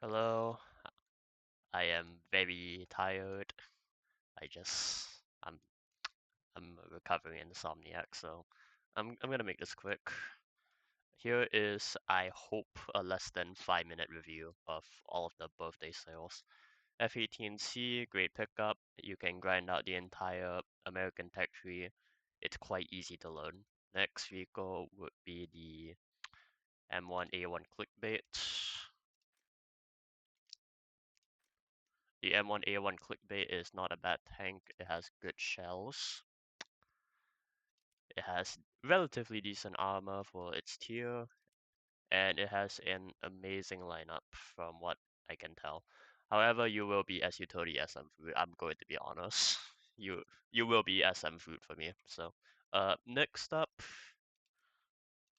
Hello, I am very tired. I just I'm I'm recovering insomniac, so I'm gonna make this quick. Here is, I hope, a less than 5 minute review of all of the birthday sales. F18C, great pickup. You can grind out the entire American tech tree. It's quite easy to learn. Next vehicle would be the M1A1 clickbait. The M1A1 clickbait is not a bad tank. It has good shells. It has relatively decent armor for its tier, and it has an amazing lineup from what I can tell. However, you will be SU30 SM food. I'm going to be honest. You will be SM food for me. So, next up,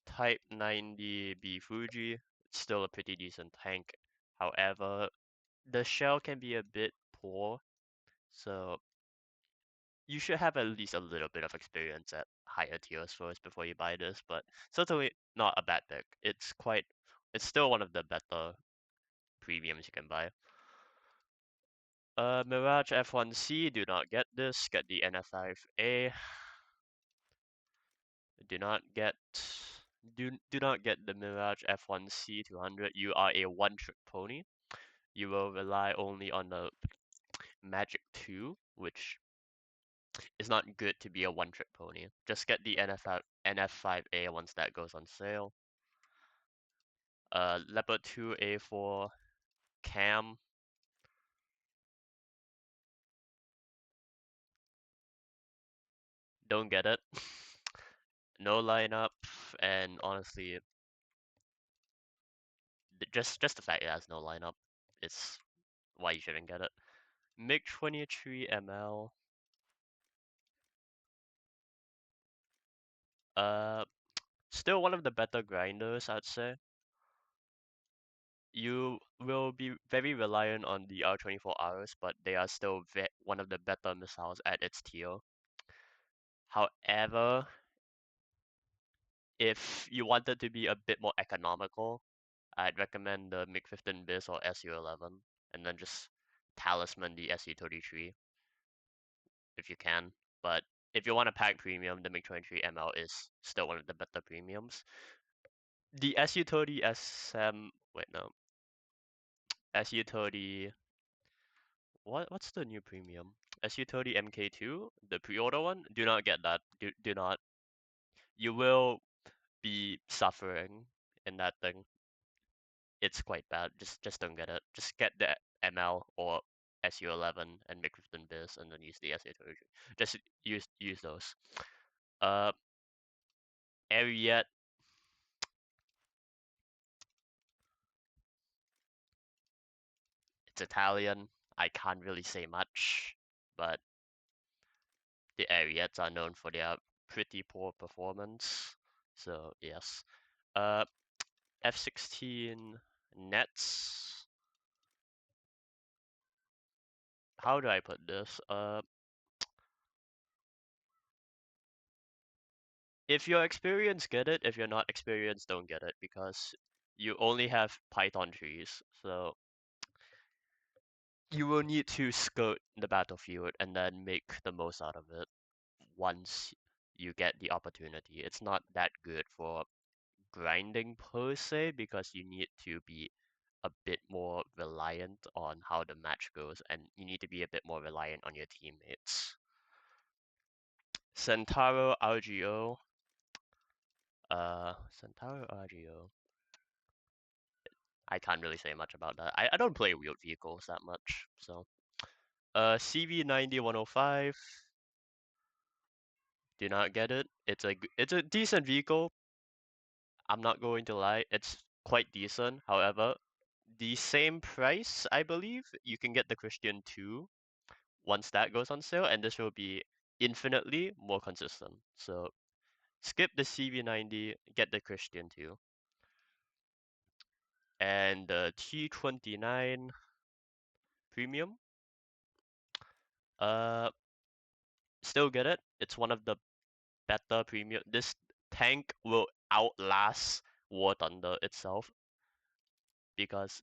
Type 90B Fuji. It's still a pretty decent tank. However, the shell can be a bit poor, so you should have at least a little bit of experience at higher tiers first before you buy this, but certainly not a bad pick. It's still one of the better premiums you can buy. Mirage F1C, do not get this. Get the NF5A. Do not get do not get the Mirage F1C 200. You are a one-trick pony. You will rely only on the Magic 2, which is not good to be a one-trick pony. Just get the NF5A once that goes on sale. Leopard 2A4 Cam. Don't get it. No lineup, and honestly, just the fact it has no lineup is why you shouldn't get it. MiG 23 ML. Uh, Still one of the better grinders, I'd say. You will be very reliant on the R24Rs, but they are still one of the better missiles at its tier. However, if you wanted to be a bit more economical, I'd recommend the MiG-15 Biz or Su-11, and then just talisman the Su-33 if you can. But if you want a pack premium, the MiG-23 ML is still one of the better premiums. The Su-30 SM, wait no, Su-30, what's the new premium? Su-30 MK2, the pre-order one. Do not get that. Do not. You will be suffering in that thing. It's quite bad. Just don't get it. Just get the ML or SU11 and MiG-15 Biz, and then use the SU33. Just use those. Uh, Ariete. It's Italian. I can't really say much, but the Ariettes are known for their pretty poor performance. So yes. Uh, F16 nets. How do I put this? If you're experienced, get it. If you're not experienced, don't get it because you only have Python trees. So you will need to skirt the battlefield and then make the most out of it once you get the opportunity. It's not that good for grinding per se because you need to be a bit more reliant on how the match goes and you need to be a bit more reliant on your teammates. Centauro RGO. Centauro RGO. I can't really say much about that. I don't play wheeled vehicles that much, so. CV90-105. Do not get it. It's a decent vehicle. I'm not going to lie. It's quite decent. However, the same price, I believe, you can get the Christian 2 once that goes on sale, and this will be infinitely more consistent. So skip the CV90, get the Christian 2. And the T29 Premium, uh, still get it. It's one of the better premium. This tank will outlast War Thunder itself because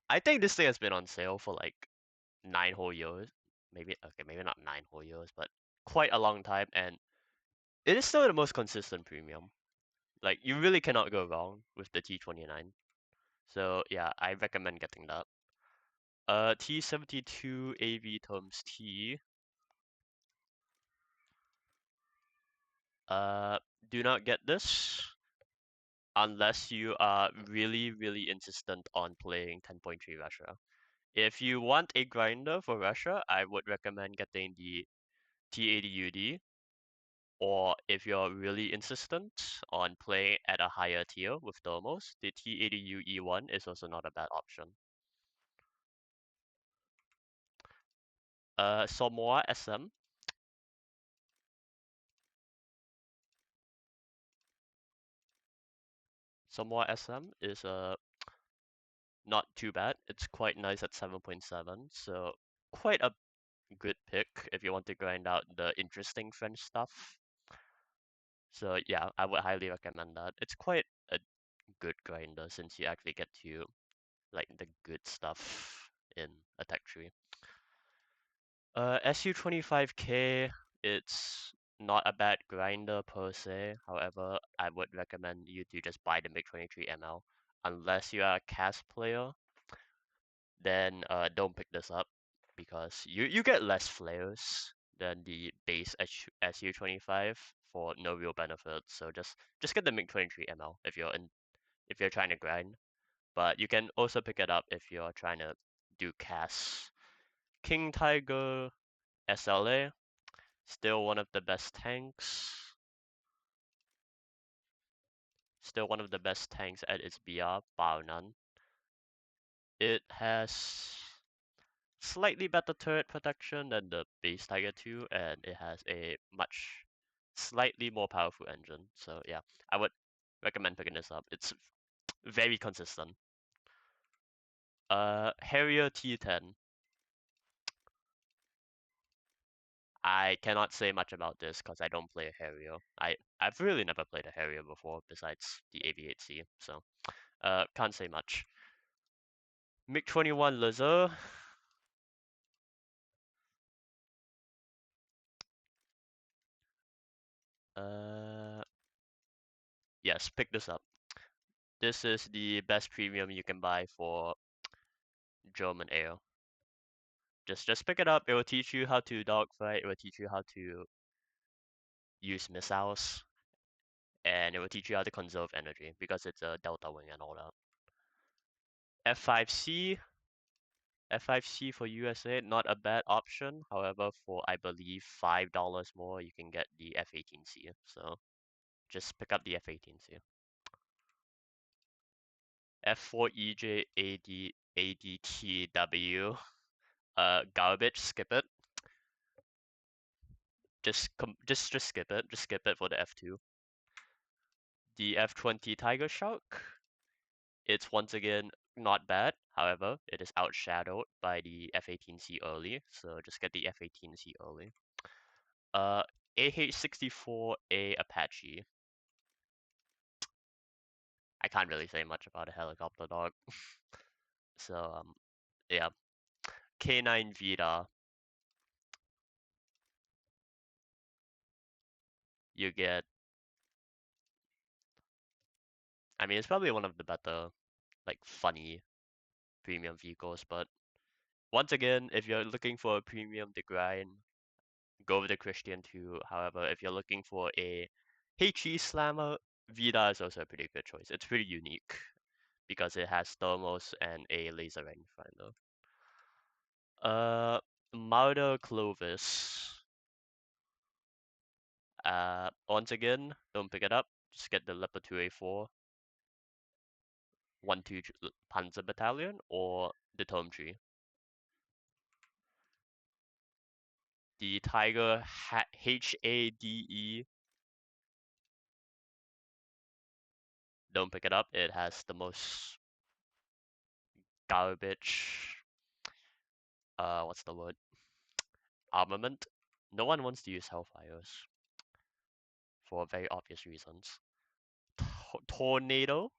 I think this thing has been on sale for like 9 whole years. Maybe okay, maybe not 9 whole years, but quite a long time, and it is still the most consistent premium. Like you really cannot go wrong with the T29. So yeah, I recommend getting that. T72 AV times T. Uh, do not get this unless you are really, really insistent on playing 10.3 Russia. If you want a grinder for Russia, I would recommend getting the T80UD. Or if you're really insistent on playing at a higher tier with thermals, the T80UE1 is also not a bad option. Samoa SM. Samoa SM is not too bad. It's quite nice at 7.7, so quite a good pick if you want to grind out the interesting French stuff. So yeah, I would highly recommend that. It's quite a good grinder since you actually get to like the good stuff in a tech tree. SU25K, it's not a bad grinder per se. However, I would recommend you to just buy the MiG-23 ML. Unless you are a cast player, then don't pick this up because you get less flares than the base SU25 for no real benefit. So just get the MiG-23 ML if you're trying to grind. But you can also pick it up if you're trying to do casts. King Tiger SLA, still one of the best tanks. Still one of the best tanks at its BR, bar none. It has slightly better turret protection than the base Tiger 2, and it has a much slightly more powerful engine. So yeah, I would recommend picking this up. It's very consistent. Harrier T10. I cannot say much about this because I don't play a Harrier. I've really never played a Harrier before besides the AV8C, so can't say much. MiG-21 Lizard. Uh, yes, pick this up. This is the best premium you can buy for German air. Just pick it up. It will teach you how to dogfight. It will teach you how to use missiles, and it will teach you how to conserve energy because it's a delta wing and all that. F5C, F5C for USA, not a bad option. However, for I believe $5 more, you can get the F18C. So just pick up the F18C. F4EJ ADTW. Garbage. Skip it. Just skip it. Just skip it for the F2. The F20 Tiger Shark. It's once again not bad. However, it is outshadowed by the F18C early, so just get the F18C early. AH-64A Apache. I can't really say much about a helicopter dog. So yeah. K9 Vita. You get. I mean, it's probably one of the better, like, funny premium vehicles, but once again, if you're looking for a premium to grind, go with the Christian 2. However, if you're looking for a HE slammer, Vida is also a pretty good choice. It's pretty unique because it has thermals and a laser rangefinder. Marder Clovis. Once again, don't pick it up. Just get the Leopard 2A4, 1-2 Panzer Battalion, or the Tome Tree. The Tiger HADE. Don't pick it up. It has the most garbage. What's the word? Armament. No one wants to use Hellfires for very obvious reasons. Tornado.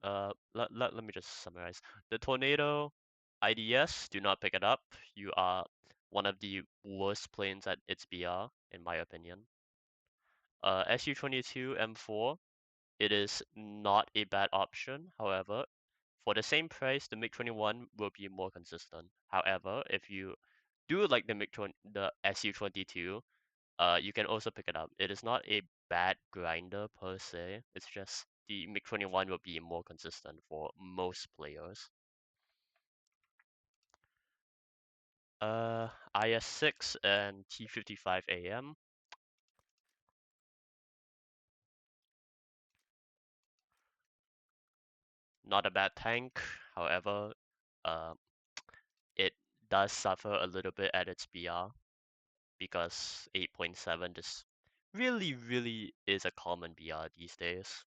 let me just summarize. The Tornado IDS, do not pick it up. You are one of the worst planes at its BR, in my opinion. SU-22 M4, it is not a bad option. However, for the same price, the MiG-21 will be more consistent. However, if you do like the SU-22, you can also pick it up. It is not a bad grinder per se. It's just the MiG-21 will be more consistent for most players. IS-6 and T-55 AM. Not a bad tank. However, uh, it does suffer a little bit at its BR because 8.7 just really is a common BR these days.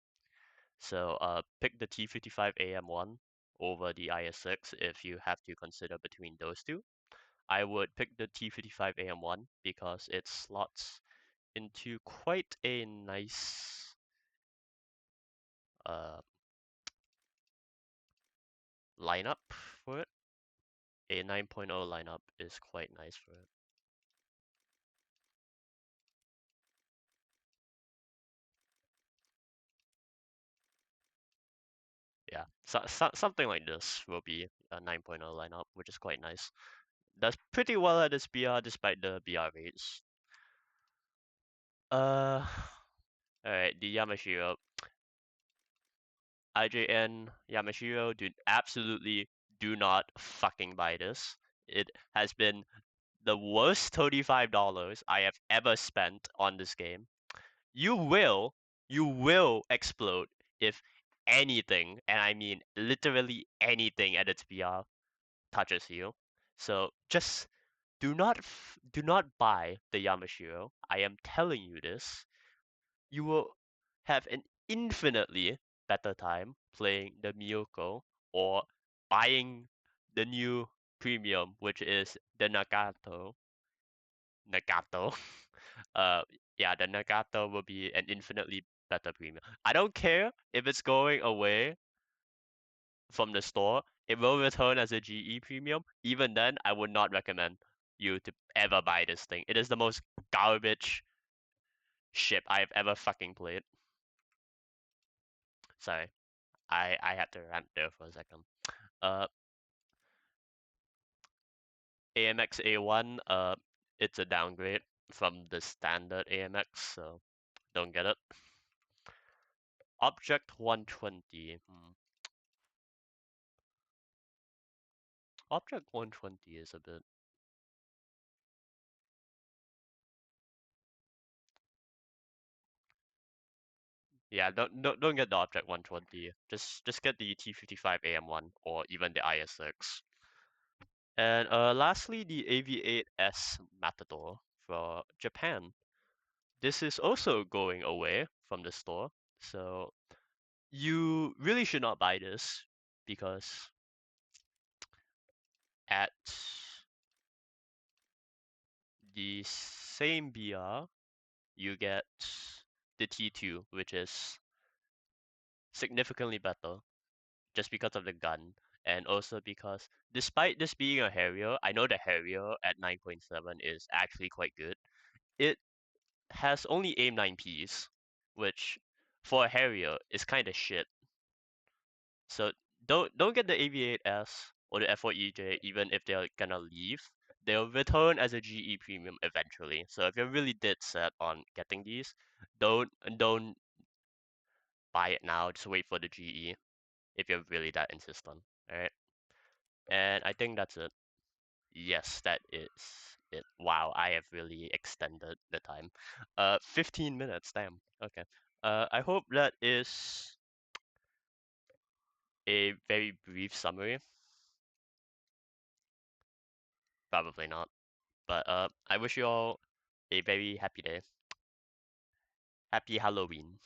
So pick the T-55 AM1 over the IS-6 if you have to consider between those two. I would pick the T-55 AM1 because it slots into quite a nice uh, lineup for it. A 9.0 lineup is quite nice for it. Yeah, something like this will be a 9.0 lineup, which is quite nice. Does pretty well at its BR despite the BR rates. Alright, the Yamashiro. IJN Yamashiro, absolutely do not fucking buy this. It has been the worst $35 I have ever spent on this game. You will explode if anything, and I mean literally anything at its BR touches you. So just do not buy the Yamashiro. I am telling you this. You will have an infinitely better time playing the Miyoko or buying the new premium, which is the Nagato. Nagato. uh, yeah, the Nagato will be an infinitely better premium. I don't care if it's going away from the store. It will return as a GE premium. Even then, I would not recommend you to ever buy this thing. It is the most garbage ship I've ever fucking played. Sorry, I had to rant there for a second. Uh, AMX A1, it's a downgrade from the standard AMX, so don't get it. Object 120. Object 120 is a bit. Yeah, don't get the Object 120. Just get the T55 AM1 or even the IS6. And lastly, the AV8S Matador for Japan. This is also going away from the store, so you really should not buy this because at the same BR, you get the T2, which is significantly better just because of the gun. And also because despite this being a Harrier, I know the Harrier at 9.7 is actually quite good. It has only aim 9Ps, which for a Harrier is kind of shit. So don't get the AV8S or the F4EJ even if they're gonna leave. They'll return as a GE premium eventually. So if you're really dead set on getting these, don't buy it now. Just wait for the GE if you're really that insistent. Alright? And I think that's it. Yes, that is it. Wow, I have really extended the time. 15 minutes, damn. Okay. I hope that is a very brief summary. Probably not. But I wish you all a very happy day. Happy Halloween.